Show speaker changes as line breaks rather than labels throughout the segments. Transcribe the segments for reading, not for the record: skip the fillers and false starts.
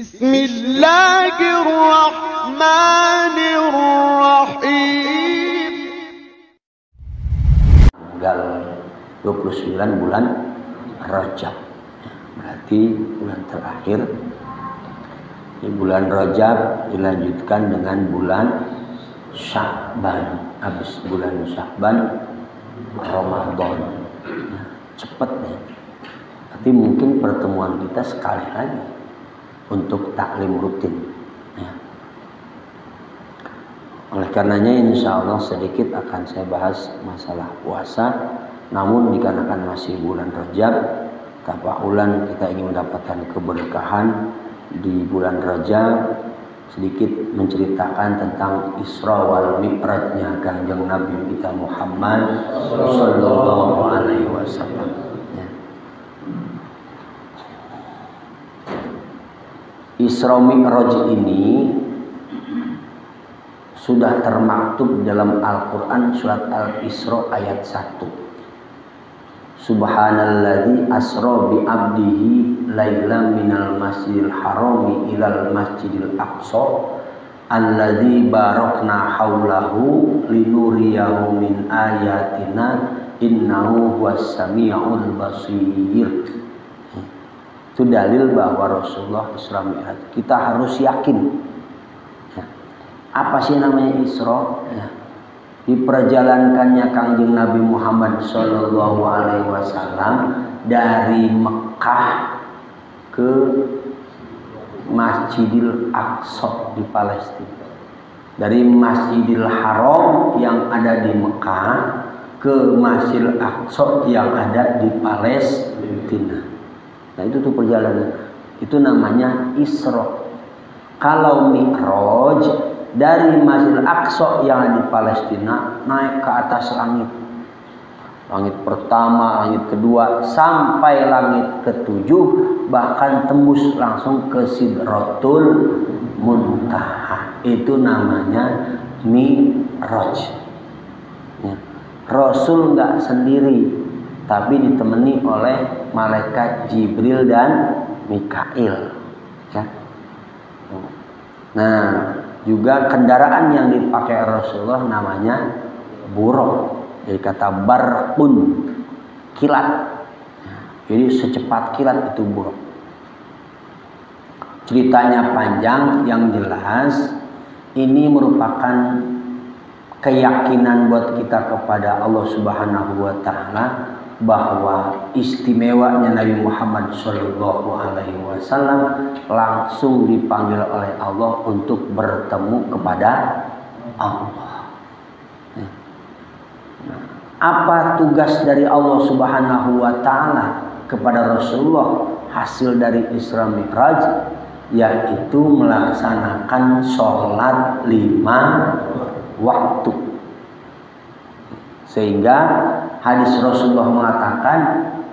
Bismillahirrahmanirrahim.
Tanggal 29 bulan Rajab, berarti bulan terakhir. Di bulan Rajab dilanjutkan dengan bulan Sya'ban. Habis bulan Sya'ban Ramadan. Cepet ya. Tapi mungkin pertemuan kita sekali lagi untuk taklim rutin ya. Oleh karenanya insya Allah sedikit akan saya bahas masalah puasa. Namun dikarenakan masih bulan Rajab, tafa'ulan kita ingin mendapatkan keberkahan di bulan Rajab, sedikit menceritakan tentang Isra wal Mi'rajnya Kanjeng Nabi kita Muhammad sallallahu alaihi wasallam ya. Isra Mi'raj ini sudah termaktub dalam Al-Quran surat Al-Isra ayat 1. Subhanalladzi asra bi abdihi lailan minal masjidil harami ilal masjidil aqsa alladzi barakna haulahu linuriyahu min ayatina innahu huwas samiul basir. Itu dalil bahwa Rasulullah Isra Mi'raj. Kita harus yakin ya. Apa sih namanya Isra ya. Diperjalankannya Kanjeng Nabi Muhammad sallallahu alaihi wasallam dari Mekah ke Masjidil Aqsa di Palestina. Dari Masjidil Haram yang ada di Mekah ke Masjidil Aqsa yang ada di Palestina. Nah itu tuh perjalanan. Itu namanya Isra. Kalau Mi'raj dari Masjidil Aqsa yang ada di Palestina naik ke atas langit. Langit pertama, langit kedua, sampai langit ketujuh, bahkan tembus langsung ke Sidratul Muntaha. Itu namanya Mi'raj. Ya. Rasul nggak sendiri, tapi ditemani oleh malaikat Jibril dan Mikail. Ya. Nah, juga kendaraan yang dipakai Rasulullah namanya buraq. Jadi kata barqun, kilat. Jadi secepat kilat itu buraq. Ceritanya panjang, yang jelas ini merupakan keyakinan buat kita kepada Allah Subhanahu wa taala bahwa istimewanya Nabi Muhammad sallallahu alaihi wasallam langsung dipanggil oleh Allah untuk bertemu kepada Allah. Apa tugas dari Allah Subhanahu wa taala kepada Rasulullah hasil dari Isra Mi'raj? Yaitu melaksanakan sholat 5 waktu. Sehingga hadis Rasulullah mengatakan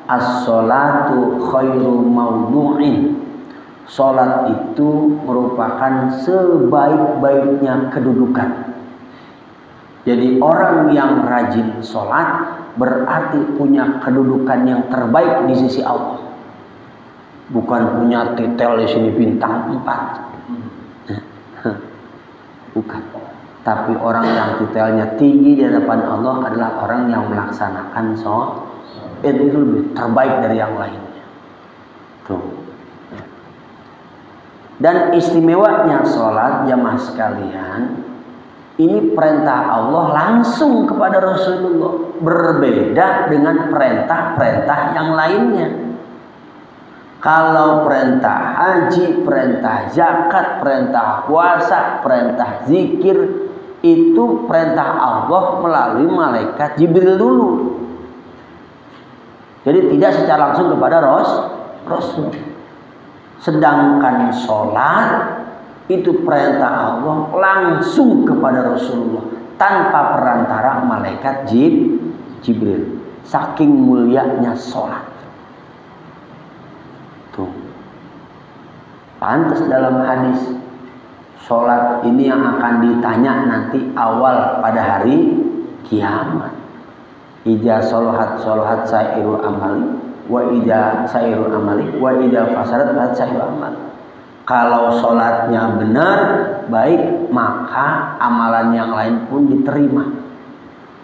as-sholatu khairu mawdu'in. Sholat itu merupakan sebaik-baiknya kedudukan. Jadi orang yang rajin sholat berarti punya kedudukan yang terbaik di sisi Allah. Bukan punya titel di sini bintang 4. Bukan. Tapi orang yang titelnya tinggi di hadapan Allah adalah orang yang melaksanakan sholat. Itu lebih terbaik dari yang lainnya. Tuh. Dan istimewanya sholat jamaah sekalian, ini perintah Allah langsung kepada Rasulullah. Berbeda dengan perintah-perintah yang lainnya. Kalau perintah haji, perintah zakat, perintah puasa, perintah zikir, itu perintah Allah melalui malaikat Jibril dulu. Jadi tidak secara langsung kepada Rasul. Sedangkan sholat itu perintah Allah langsung kepada Rasulullah tanpa perantara malaikat Jibril. Saking mulianya sholat. Tuh. Pantas dalam hadis sholat ini yang akan ditanya nanti awal pada hari kiamat. Ija sholahat sairu amali wa ida sairu amali wa ida fasadat sairu amali. Kalau sholatnya benar, baik, maka amalan yang lain pun diterima.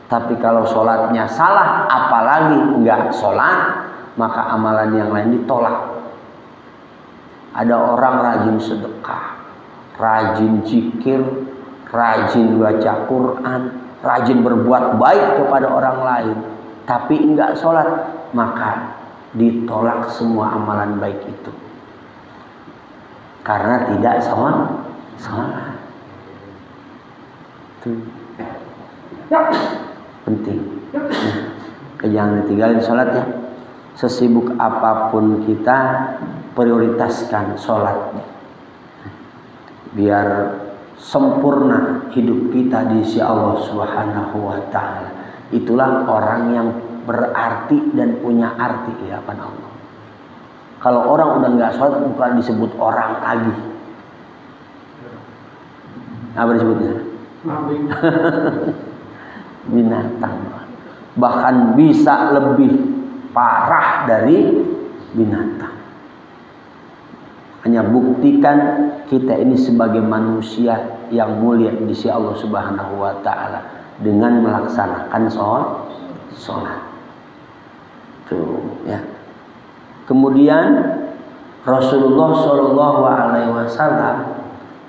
Tapi kalau sholatnya salah, apalagi enggak sholat, maka amalan yang lain ditolak. Ada orang rajin sedekah, rajin zikir, rajin baca Quran, rajin berbuat baik kepada orang lain, tapi enggak sholat, maka ditolak semua amalan baik itu. Karena tidak sholat. Itu penting. Jangan ditinggalin sholat ya. Sesibuk apapun kita, prioritaskan sholat. Biar sempurna hidup kita di sisi Allah Subhanahu wa Ta'ala. Itulah orang yang berarti dan punya arti di hadapan Allah. Kalau orang udah nggak sholat, bukan disebut orang lagi. Apa disebutnya? Binatang. Bahkan bisa lebih parah dari binatang. Hanya buktikan kita ini sebagai manusia yang mulia di sisi Allah Subhanahu wa Ta'ala dengan melaksanakan sholat. Tuh ya. Kemudian Rasulullah Shallallahu Alaihi Wasallam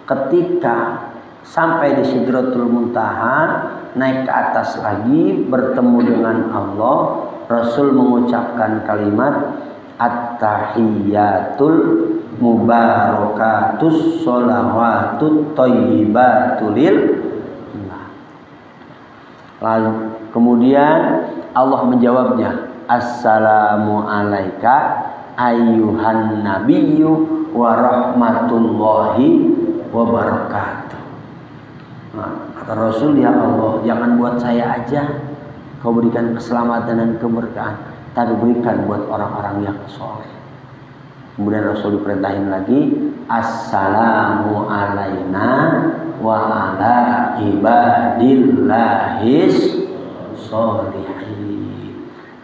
ketika sampai di Sidratul Muntaha, naik ke atas lagi bertemu dengan Allah, Rasul mengucapkan kalimat at-tahiyyatul mubarakatus sholawatut thayyibatul. Lalu kemudian Allah menjawabnya, assalamu alaika ayyuhan nabiyyu wa rahmatullahi wa barakatuh. Nah, kata Rasul, ya Allah, jangan buat saya aja kau berikan keselamatan dan keberkahan, tapi berikan buat orang-orang yang soleh. Kemudian Rasul diperintahin lagi, assalamu alaina wa ala ibadillahis sholihin.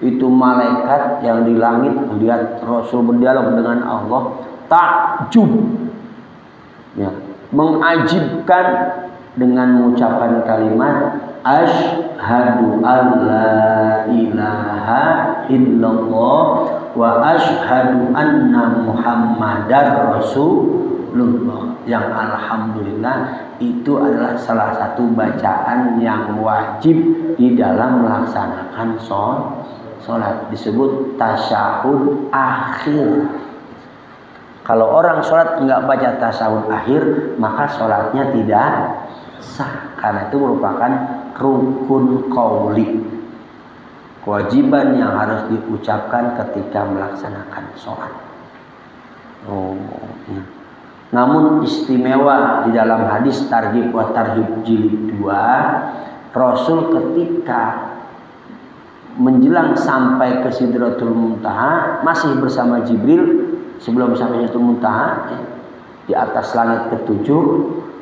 Itu malaikat yang di langit melihat Rasul berdialog dengan Allah, takjub, ya, mengajibkan dengan mengucapkan kalimat asyhadu alla ilaha illallah wa asyhadu anna muhammadar rasulullah. Yang alhamdulillah itu adalah salah satu bacaan yang wajib di dalam melaksanakan sholat, disebut tasyahud akhir. Kalau orang sholat nggak baca tasyahud akhir, maka sholatnya tidak sah, karena itu merupakan rukun qauli, kewajiban yang harus diucapkan ketika melaksanakan sholat. Namun istimewa di dalam hadis Targhib wa Tarhib jilid 2, Rasul ketika menjelang sampai ke Sidratul Muntaha, masih bersama Jibril, sebelum sampai Sidratul Muntaha, di atas langit ke-7,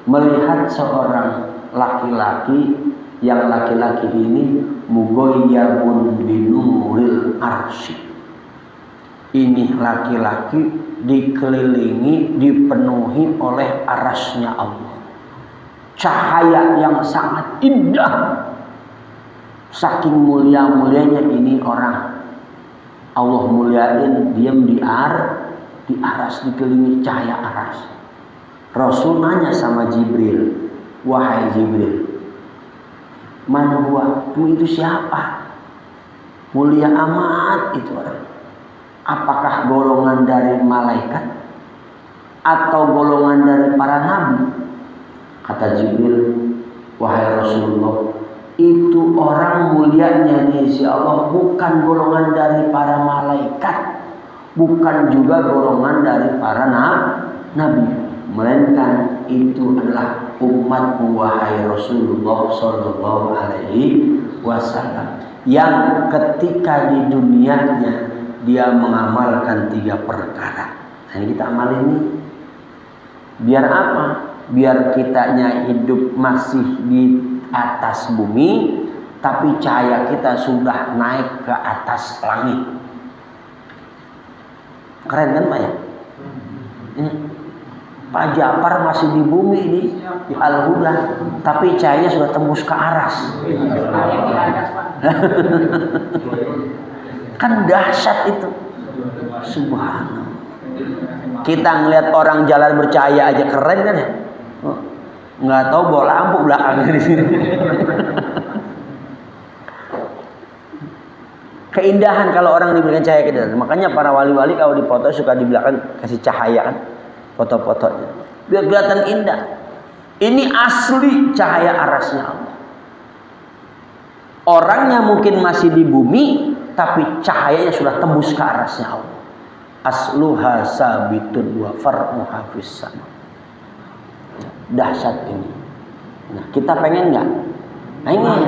melihat seorang laki-laki, yang laki-laki ini mughayyabun binuril arsy. Ini laki-laki dikelilingi, dipenuhi oleh arasnya Allah, cahaya yang sangat indah. Saking mulia-mulianya ini orang, Allah muliain, diam di aras, dikelilingi cahaya aras. Rasul nanya sama Jibril, wahai Jibril, man huwa, itu siapa? Mulia amat itu orang. Apakah golongan dari malaikat atau golongan dari para nabi? Kata Jibril, wahai Rasulullah, itu orang mulianya di sisi Allah bukan golongan dari para malaikat, bukan juga golongan dari para nabi, melainkan itu adalah umatmu wahai Rasulullah Sallallahu Alaihi Wasallam, yang ketika di dunianya dia mengamalkan 3 perkara. Nah, ini kita amalin nih. Biar apa? Biar kitanya hidup masih di atas bumi, tapi cahaya kita sudah naik ke atas langit. Keren kan Pak ya? Pak Ja'far masih di bumi ini di Al-Huda, tapi cahayanya sudah tembus ke aras. Kan dahsyat itu. Subhanallah. Kita ngelihat orang jalan bercahaya aja keren kan ya? Nggak tahu bawa lampu belakangnya di sini. Keindahan kalau orang diberikan cahaya ke dalam. Makanya para wali-wali kalau dipoto suka di belakang kasih cahaya kan, foto-fotonya. Biar kelihatan indah. Ini asli cahaya arasnya Allah. Orangnya mungkin masih di bumi, tapi cahayanya sudah tembus ke arasnya Allah. Asluha sabitun wa far'uha fis sama. Dahsyat ini. Nah, kita pengen nggak? Pengen.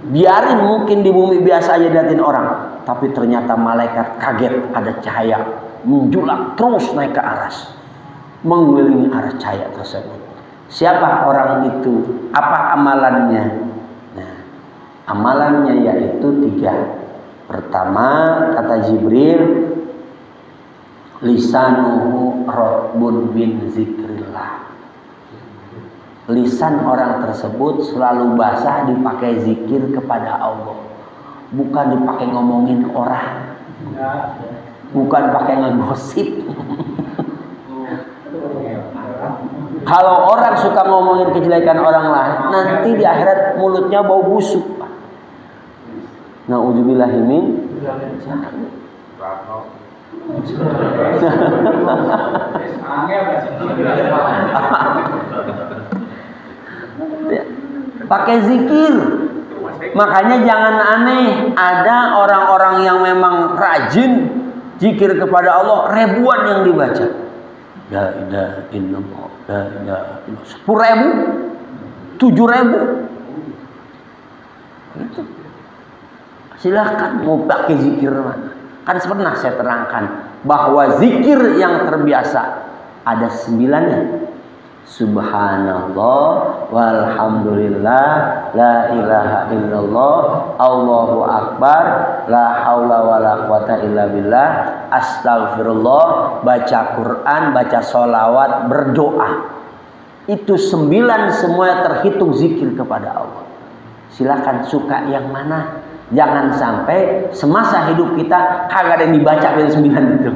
Biarin mungkin di bumi biasa aja dilihatin orang, tapi ternyata malaikat kaget ada cahaya menjulang terus naik ke aras, mengelilingi arah cahaya tersebut. Siapa orang itu? Apa amalannya? Nah, amalannya yaitu 3. Pertama, kata Jibril, lisanuhu rotbun bin zikrillah. Lisan orang tersebut selalu basah dipakai zikir kepada Allah, bukan dipakai ngomongin orang, bukan pakai ngegosip. Kalau orang suka ngomongin kejelekan orang lain, nanti di akhirat mulutnya bau busuk. Na'udzubillahi min pakai zikir. Makanya jangan aneh, ada orang-orang yang memang rajin zikir kepada Allah, ribuan yang dibaca. La ilaha illallah, la ilaha illallah. 10.000, 7.000. Itu. Silahkan mau pakai zikir mana. Kan pernah saya terangkan bahwa zikir yang terbiasa ada 9-nya. Subhanallah walhamdulillah la ilaha illallah Allahu akbar la haula wala quwata illa billah astagfirullah, baca Quran, baca sholawat, berdoa. Itu 9 semua terhitung zikir kepada Allah. Silakan suka yang mana. Jangan sampai semasa hidup kita kagak ada yang dibaca dari 9 itu.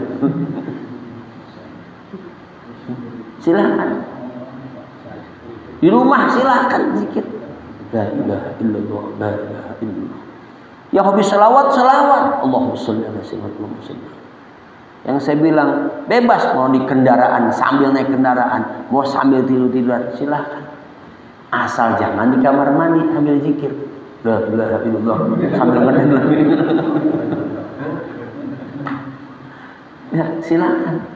Silakan. Di rumah silakan zikir. La ilaha illallah, la ilaha illallah. Yang hobi selawat, Allahumma sholli ala sayyidina. Yang saya bilang bebas, mau di kendaraan sambil naik kendaraan, mau sambil tidur-tiduran, silakan. Asal jangan di kamar mandi sambil zikir. La ilaha illallah sambil ngedeng. Ya, silakan.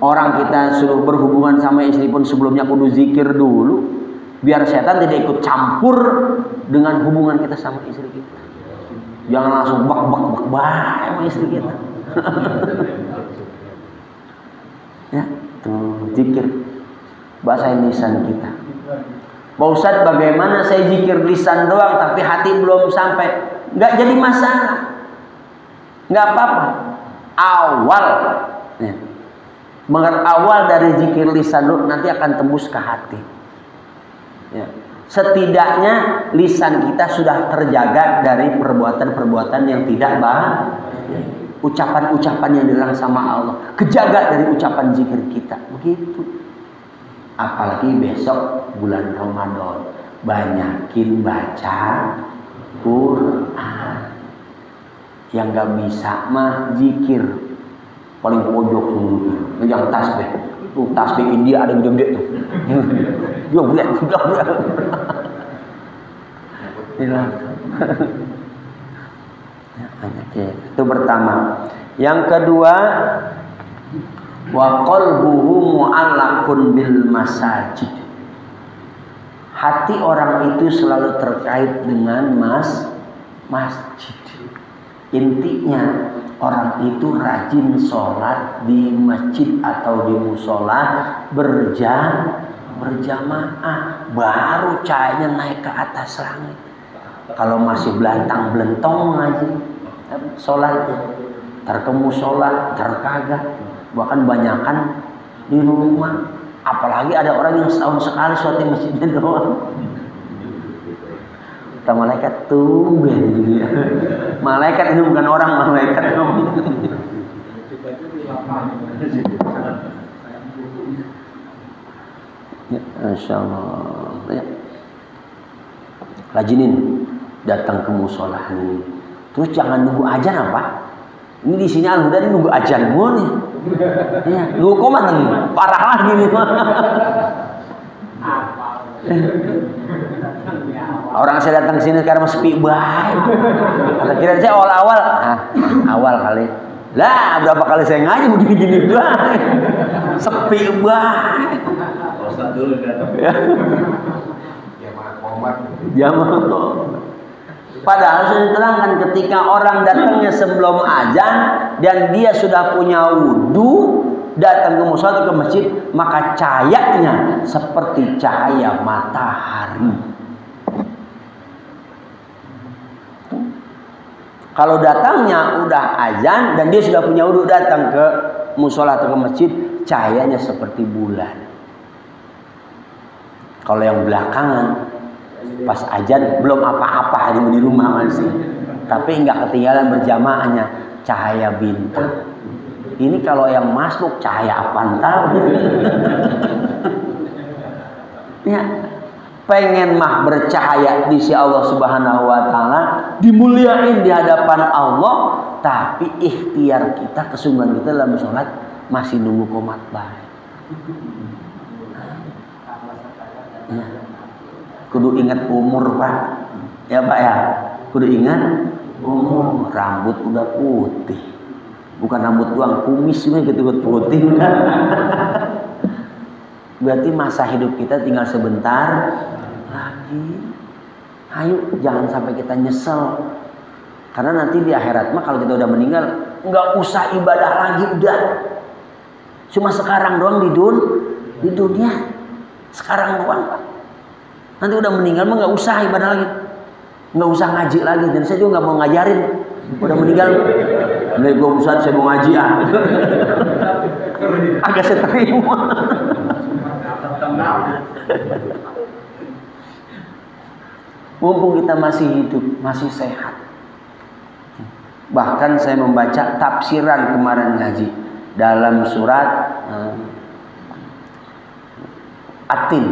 Orang kita suruh berhubungan sama istri pun sebelumnya kudu zikir dulu, biar setan tidak ikut campur dengan hubungan kita sama istri kita. Jangan langsung bak sama istri kita. Ya, tuh zikir bahasa lisan kita. Pak Ustadz, bagaimana saya zikir lisan doang tapi hati belum sampai? Nggak jadi masalah, nggak apa-apa. Awal, ya. Awal dari zikir lisan dulu, nanti akan tembus ke hati. Ya. Setidaknya lisan kita sudah terjaga dari perbuatan-perbuatan yang tidak baik, ucapan-ucapan yang dilarang sama Allah, kejaga dari ucapan zikir kita. Begitu. Apalagi besok bulan Ramadan, banyakin baca Quran. Yang gak bisa mah zikir paling pojok yang tasbih. Tuh tasbih India ada gede-gede tuh. Yo bulat. Itu pertama. Yang kedua, wa qalbuhu mu'allaqun bil masajid. Hati orang itu selalu terkait dengan masjid. Intinya orang itu rajin sholat di masjid atau di musola berjamaah, baru cahayanya naik ke atas langit. Kalau masih belantang belentong ngaji sholatnya, terkemusola, terkagak, bahkan banyakan di rumah. Apalagi ada orang yang setahun sekali sholat di masjidnya doang. Kata malaikat tuh ya. Malaikat ini bukan orang, malaikat. Ya, Masya Allah. Ya. Rajinin datang ke musola ini. Terus jangan nunggu ajan apa? Ini di sini Al-Huda nunggu ajan mulu nih. Ya, nunggu komat lagi. Parah lagi nih. Orang saya datang ke sini karena sepi baik. Kata kira saya awal-awal, awal kali. Lah, berapa kali saya ngaji begini-gini baik. Sepi baik.
Ustaz dulu datang.
Jamaah komat. Padahal sudah diterangkan ketika orang datangnya sebelum azan dan dia sudah punya wudu, datang ke musola ke masjid, maka cahayanya seperti cahaya matahari. Kalau datangnya udah azan dan dia sudah punya wudu, datang ke musola atau ke masjid, cahayanya seperti bulan. Kalau yang belakangan pas azan belum apa-apa di rumah masih, tapi nggak ketinggalan berjamaahnya cahaya bintang. Ini kalau yang masuk cahaya apaan tahu? Ya, pengen mah bercahaya di sisi Allah Subhanahu wa taala, dimuliain di hadapan Allah, tapi ikhtiar kita, kesungguhan kita dalam sholat masih nunggu qomat baik. Ya. Kudu ingat umur, Pak. Ya, Pak ya. Kudu ingat umur. Rambut udah putih. Bukan rambut doang, kumis juga gitu putih. Berarti masa hidup kita tinggal sebentar lagi. Ayo, jangan sampai kita nyesel. Karena nanti di akhirat mah kalau kita udah meninggal, nggak usah ibadah lagi udah. Cuma sekarang doang di dunia. Sekarang doang, Pak. Nanti udah meninggal mah nggak usah ibadah lagi, nggak usah ngaji lagi. Dan saya juga nggak mau ngajarin. Udah meninggal, gue Ustaz saya mau ngaji agak saya terima. Mumpung kita masih hidup, masih sehat. Bahkan saya membaca tafsiran kemarin ngaji dalam surat At-Tin.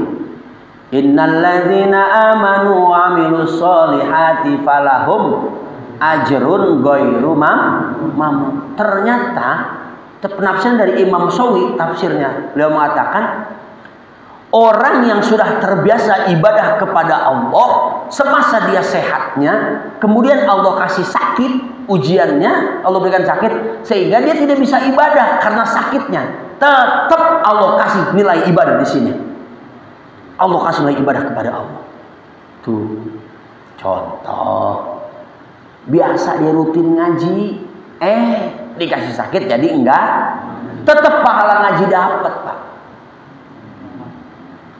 Innal ladzina amanu wa 'amilus sholihati falahum ajrun ghairu mamnun. Ternyata penafsiran dari Imam Syafi'i tafsirnya, beliau mengatakan orang yang sudah terbiasa ibadah kepada Allah semasa dia sehatnya, kemudian Allah kasih sakit, ujiannya Allah berikan sakit sehingga dia tidak bisa ibadah karena sakitnya, tetap Allah kasih nilai ibadah di sini. Allah kasih nilai ibadah kepada Allah. Tuh contoh, biasa dia rutin ngaji, dikasih sakit jadi enggak, tetap pahala ngaji dapat, Pak.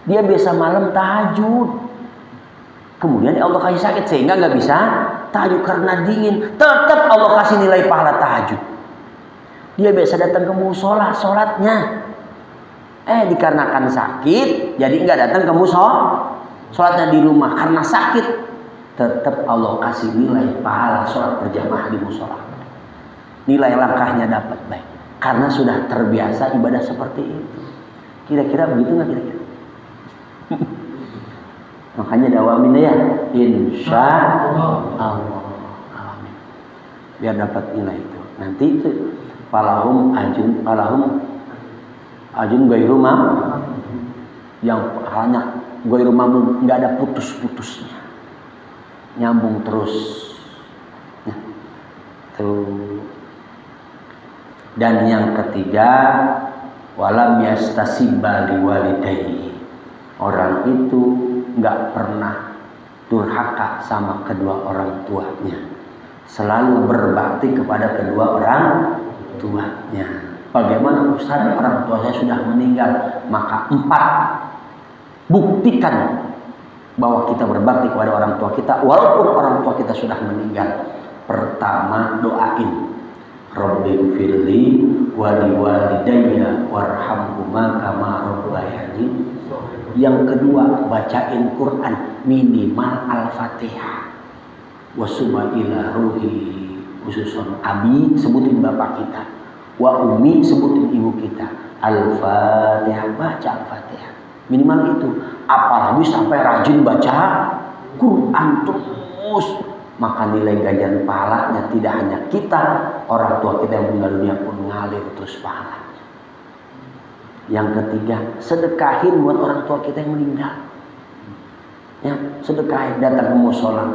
Dia biasa malam tahajud, kemudian Allah kasih sakit sehingga nggak bisa tahajud karena dingin, tetap Allah kasih nilai pahala tahajud. Dia biasa datang ke musola sholatnya, dikarenakan sakit jadi nggak datang ke musola, sholatnya di rumah karena sakit, tetap Allah kasih nilai pahala sholat berjamaah di musola. Nilai langkahnya dapat baik karena sudah terbiasa ibadah seperti itu. Kira-kira begitu nggak kira-kira? Makanya dawamin ya, insya Allah, amin. Biar dapat nilai itu. Nanti itu falahum ajun ghairu mamnun, yang hanya ghairu mamnun, nggak ada putus-putusnya, nyambung terus. Nah, tuh. Dan yang ketiga, walam yastasibba liwalidayhi, orang itu nggak pernah durhaka sama kedua orang tuanya, selalu berbakti kepada kedua orang tuanya. Bagaimana Ustaz, orang tua saya sudah meninggal? Maka 4, buktikan bahwa kita berbakti kepada orang tua kita walaupun orang tua kita sudah meninggal. Pertama, doain. Rabbi firli wali walidayya warhamhuma kama rabbayani. Yang kedua, bacain Quran minimal Al-Fatihah. Wasuma ila ruhi, khususon abi sebutin bapak kita, wa umi sebutin ibu kita. Al-Fatihah, baca Al-Fatihah minimal itu. Apalagi sampai rajin baca Quran terus, maka nilai ganjaran pahalanya tidak hanya kita, orang tua kita yang meninggal dunia pun ngalir terus pahalanya. Yang ketiga, sedekahin buat orang tua kita yang meninggal. Ya, sedekahin, datang ke musola.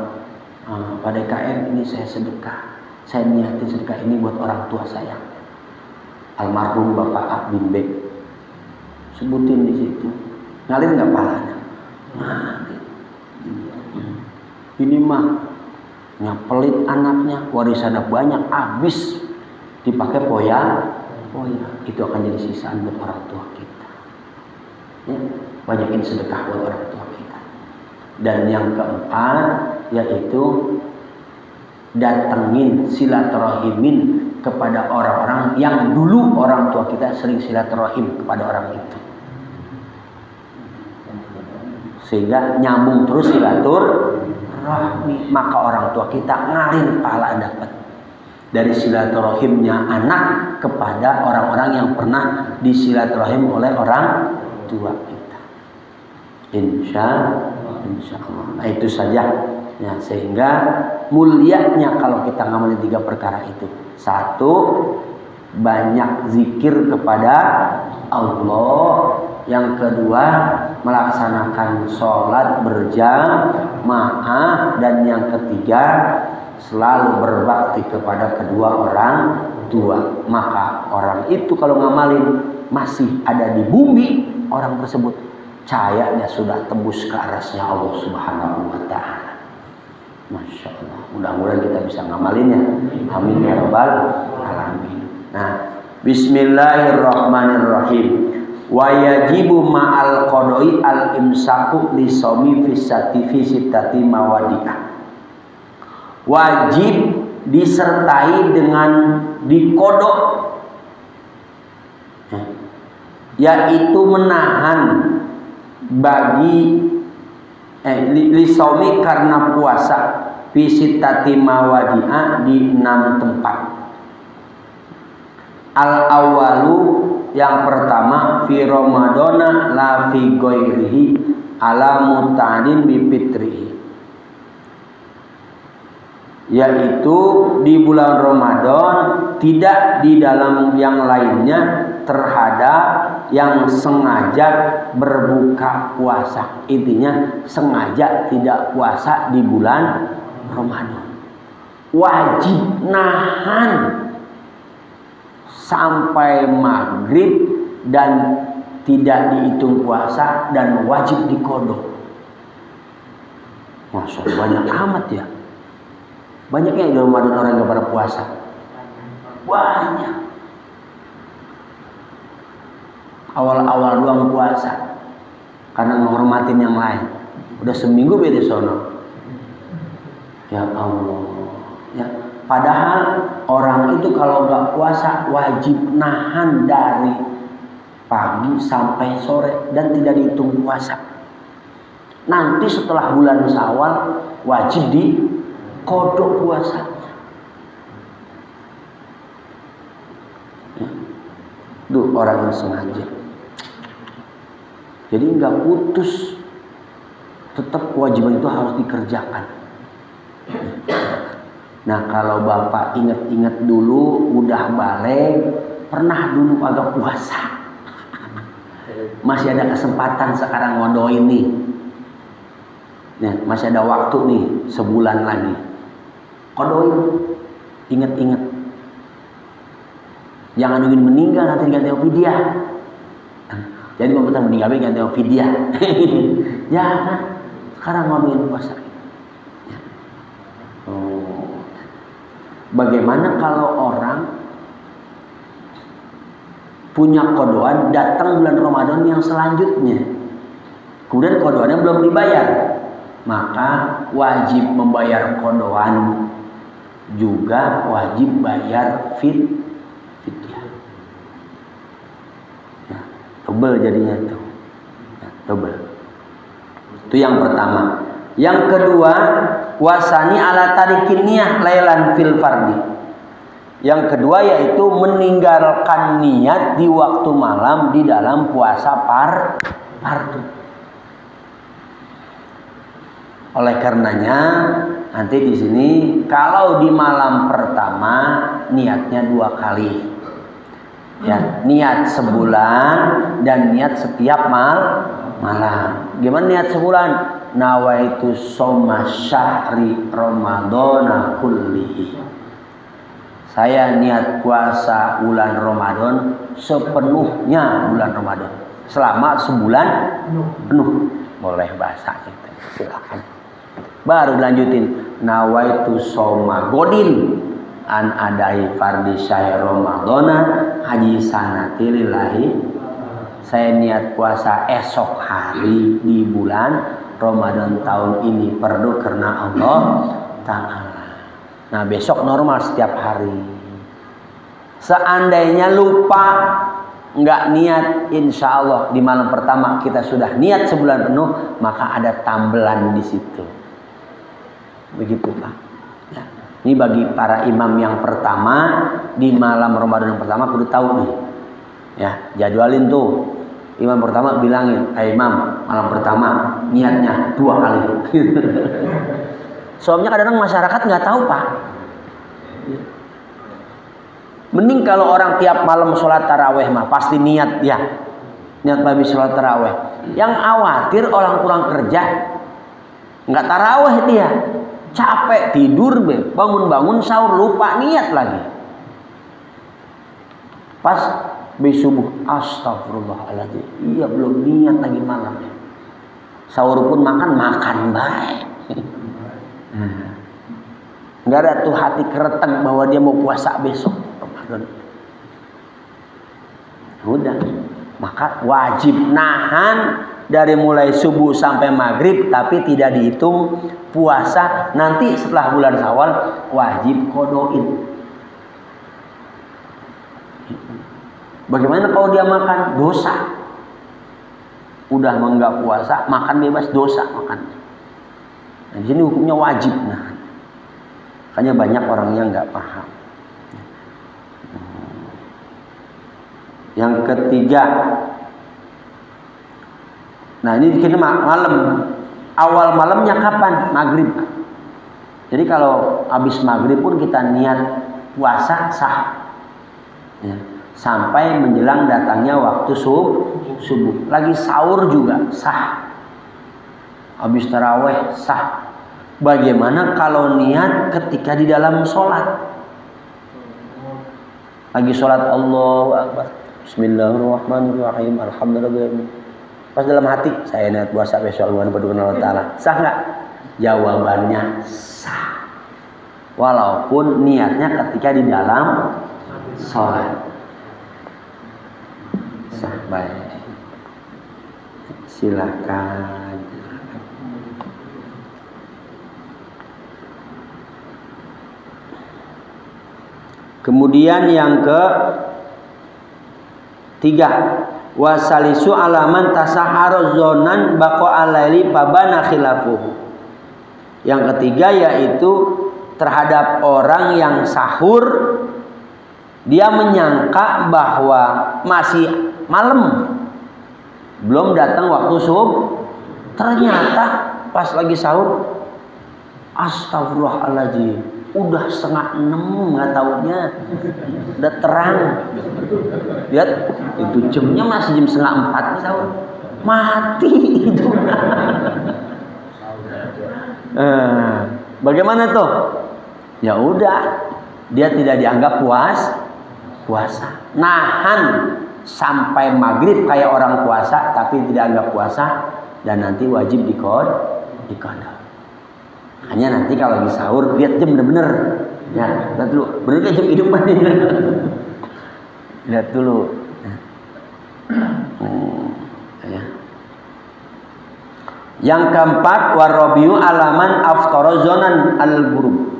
Pada KM ini saya sedekah. Saya niatin sedekah ini buat orang tua saya. Almarhum Bapak Abdin Bek. Sebutin di situ. Ngalir nggak pahalanya? Ngalir. Ini mah pelit anaknya, warisannya banyak, habis dipakai poya. Itu akan jadi sisaan buat orang tua kita. Ya, banyakin sedekah buat orang tua kita. Dan yang keempat yaitu datengin silaturahim kepada orang-orang yang dulu orang tua kita sering silaturahim kepada orang itu, sehingga nyambung terus silaturahmi, maka orang tua kita ngalir pahala dapat dari silaturahimnya anak kepada orang-orang yang pernah disilaturahim oleh orang tua kita. Insya Allah. Nah, itu saja. Ya, sehingga mulianya kalau kita ngamalin 3 perkara itu. 1, banyak zikir kepada Allah. Yang kedua, melaksanakan sholat berjamaah. Dan yang ketiga, selalu berbakti kepada kedua orang tua. Maka orang itu kalau ngamalin masih ada di bumi, orang tersebut cahayanya sudah tembus ke arasnya Allah Subhanahu wa ta'ala. Masya Allah, mudah-mudahan kita bisa ngamalinnya. Amin ya rabbal alamin. Nah, bismillahirrahmanirrahim. Wa yajibu ma'al qodoi al imsaku li shaumi fi sittati mawadi'ah. Wajib disertai dengan dikodok, yaitu menahan bagi lisaumi karena puasa fisitati mawadi'a di 6 tempat. Al awalu, yang pertama, fi Ramadana la fi ghairihi ala muta'adin bi fitrihi, yaitu di bulan Ramadan tidak di dalam yang lainnya terhadap yang sengaja berbuka puasa. Intinya sengaja tidak puasa di bulan Ramadan. Wajib nahan sampai maghrib dan tidak dihitung puasa dan wajib dikodok. Masya Allah, banyak amat ya. Banyaknya di Ramadan orang yang pada puasa. Banyak. Awal-awal doang puasa karena menghormatin yang lain. Udah seminggu beda sono. Ya Allah. Ya, padahal orang itu kalau nggak puasa wajib nahan dari pagi sampai sore dan tidak dihitung puasa. Nanti setelah bulan Syawal wajib dikodok puasanya. Ya. Duh, orang yang sengaja. Jadi nggak putus, tetap kewajiban itu harus dikerjakan. Nah, kalau Bapak ingat-ingat dulu, udah balik, pernah dulu agak puasa, masih ada kesempatan sekarang ngodoin nih. Nah, masih ada waktu nih, sebulan lagi. Kodoin, ingat-ingat. Jangan nungguin meninggal nanti ganti fidyah. Jadi mau kita meninggal ganti fidyah. Jangan. Sekarang ngodoin puasa. Bagaimana kalau orang punya kodoan datang bulan Ramadan yang selanjutnya, kemudian kodoannya belum dibayar, maka wajib membayar kodoan juga wajib bayar fidyah. Ya, double jadinya tuh. Ya, double. Itu yang pertama. Yang kedua, wasani ala tarikin niyah lailan fil fardi. Yang kedua yaitu meninggalkan niat di waktu malam di dalam puasa fardu. Oleh karenanya nanti di sini kalau di malam pertama niatnya 2 kali. Ya, niat sebulan dan niat setiap malam. Gimana niat sebulan? Nawaitu soma syahri ramadhana kullihi. Saya niat puasa bulan Ramadan sepenuhnya bulan Ramadan. Selama sebulan penuh. Boleh bahasa itu. Silakan. Baru lanjutin. Nawaitu soma godin an adai fardhi syahr ramadhana haji sanati lillahi. Saya niat puasa esok hari di bulan Ramadan tahun ini perlu karena Allah Ta'ala. Nah besok normal setiap hari. Seandainya lupa nggak niat, insya Allah di malam pertama kita sudah niat sebulan penuh, maka ada tambelan di situ. Begitu Pak. Ya. Ini bagi para imam yang pertama di malam Ramadan yang pertama kudu tahu nih. Ya jadwalin tuh. Imam pertama bilangin, imam malam pertama niatnya 2 kali. Soalnya kadang masyarakat nggak tahu Pak. Mending kalau orang tiap malam sholat taraweh mah pasti niat ya, niat habis sholat taraweh. Yang khawatir orang kurang kerja, nggak taraweh dia, capek tidur be, bangun-bangun sahur lupa niat lagi. Pas habis subuh, astagfirullahaladzim, iya belum niat lagi malamnya. Sahur pun makan baik. Nggak ada tuh hati kereteng bahwa dia mau puasa besok Ramadan. Udah, maka wajib nahan dari mulai subuh sampai maghrib, tapi tidak dihitung puasa. Nanti setelah bulan Syawal wajib qodoin. Bagaimana kalau dia makan dosa? Udah enggak puasa, makan bebas dosa makan. Nah, di sini hukumnya wajib nah. Makanya banyak orang yang nggak paham. Yang ketiga, nah ini dikira malam. Awal malamnya kapan? Maghrib. Jadi kalau habis maghrib pun kita niat puasa sah. Ya. Sampai menjelang datangnya waktu subuh. Lagi sahur juga sah. Habis taraweh sah. Bagaimana kalau niat ketika di dalam sholat? Lagi sholat Allahu Akbar, Bismillahirrahmanirrahim, Alhamdulillah. Pas dalam hati saya niat puasa besok Allah Ta'ala. Sah nggak? Jawabannya sah. Walaupun niatnya ketika di dalam sholat. Sah baik. Silakan. Kemudian yang ketiga, wasalisu alaman tasaharo zonan bako alaili pabana khilafuhu. Yang ketiga yaitu terhadap orang yang sahur, dia menyangka bahwa masih malam, belum datang waktu subuh. Ternyata pas lagi sahur, astagfirullahaladzim, udah 5:30 nggak taunya, udah terang. Lihat, itu jamnya masih jam 3:30 nih sahur, mati itu. Bagaimana tuh? Ya udah, dia tidak dianggap puasa. Nahan sampai maghrib kayak orang puasa, tapi tidak anggap puasa, dan nanti wajib diqada. Hanya nanti kalau lagi sahur lihat jam bener-bener, ya lihat dulu, bener kan jam hidup mana? Lihat dulu. Ya. Yang keempat, warabiu alaman aftara zonan al-ghurub.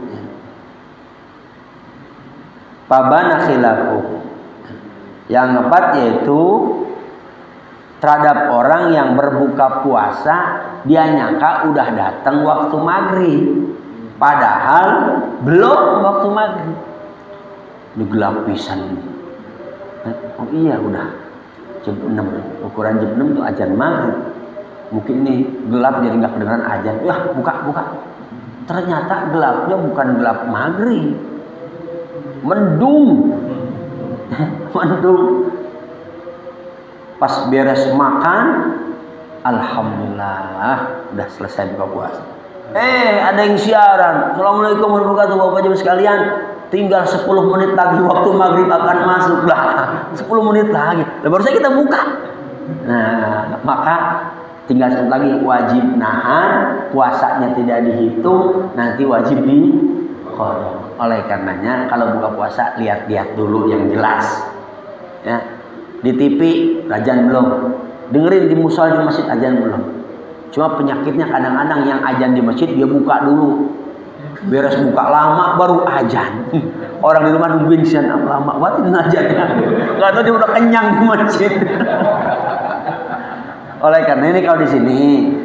Pabana khilafu. Yang keempat yaitu terhadap orang yang berbuka puasa dia nyangka udah datang waktu maghrib, padahal belum waktu maghrib. Digelap pisan ini. Oh iya udah jam 6, ukuran jam 6 itu azan maghrib. Mungkin nih gelap jadi nggak kedengeran azan. Wah buka. Ternyata gelapnya bukan gelap maghrib, mendung. Mendung. Pas beres makan, alhamdulillah udah selesai buka puasa. Ada yang siaran. Assalamualaikum warahmatullahi wabarakatuh, Bapak Ibu sekalian. Tinggal 10 menit lagi waktu maghrib akan masuk lah. 10 menit lagi. Baru saja kita buka. Nah, maka tinggal 1 lagi wajib nahan, puasanya tidak dihitung, nanti wajib diqadha. Oleh karenanya kalau buka puasa lihat-lihat dulu yang jelas. Ya. Di TV azan belum, dengerin di musola di masjid azan belum. Cuma penyakitnya kadang-kadang yang azan di masjid dia buka dulu, beres buka lama baru azan. Orang di rumah nungguin sian lama banget azannya, nggak tahu dia udah kenyang di masjid. Oleh karena ini kalau di sini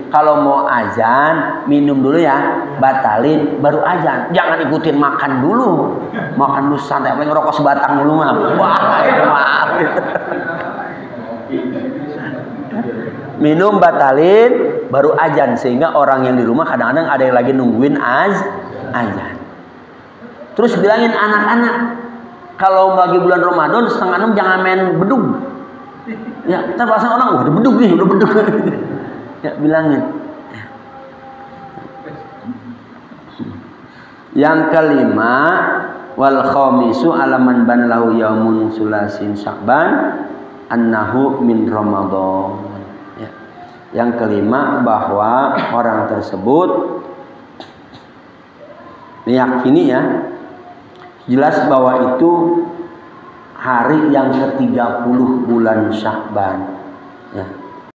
kalau mau azan minum dulu ya, batalin baru azan. Jangan ikutin makan dulu. Makan dulu santai, apa ngerokok sebatang dulu mah. Wah, itu maaf. Minum batalin baru azan sehingga orang yang di rumah kadang-kadang ada yang lagi nungguin azan. Terus bilangin anak-anak kalau lagi bulan Ramadan 5:30 jangan main bedug. Ya, kita pasang orang, udah bedug nih, udah bedug. Ya, bilangin. Yang kelima, wal khamisu alaman ban lahu yaumun sulasin Sya'ban annahu min Ramadan. Ya. Yang kelima bahwa orang tersebut meyakini ya jelas bahwa itu hari yang ke-30 bulan Sya'ban. Ya.